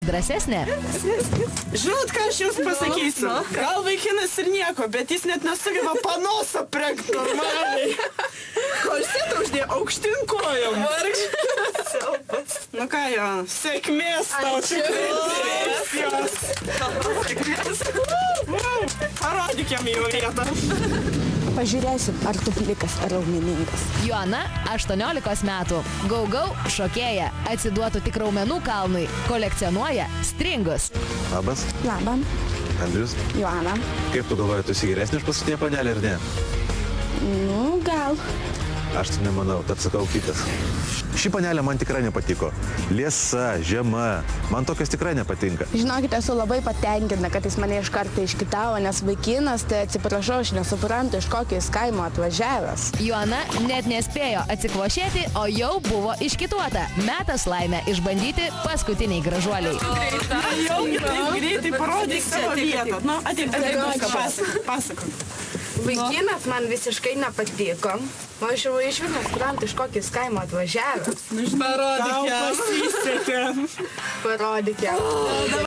Drąsesnė? Žinot, ką aš jums pasakysiu? Gal vaikinas ir nieko, bet jis net nesugeba panosą prekt normaliai. Korsetą uždėjo aukštin kojom. Nu ką jo, sėkmės tau tikrai. Parodyk jam jau vietą. Pažiūrėsim, ar tu plikas, ar raumeningas. Joana, 18 metų. Gau-gau šokėja. Atsiduotų tik raumenų kalnui. Kolekcionuoja stringus. Labas, Labam, Andrius. Joana. Kaip tu galvoji, tu esi geresnė už paskutinę panelę ar ne? Nu, gal. Aš tai nemanau, tad sakau kitas. Ši panelė man tikrai nepatiko. Liesa, žema. Man tokios tikrai nepatinka. Žinokit, esu labai patenkinta, kad jis mane iš karto iškitavo, nes vaikinas, tai atsiprašau, aš nesuprantu, iš kokio jis kaimo atvažiavęs. Joana net nespėjo atsikvošėti, o jau buvo iškituota. Metas laimę išbandyti paskutiniai gražuoliai. Jau greitai parodyk savo vietą. Nu, ateik, pasakok. Vaikinas man visiškai nepatiko. O aš jau iš vienos suprantu, iš kokio jis kaimo atvažiavęs. Parodyk jam. Tau pasisekė. Parodyk jam.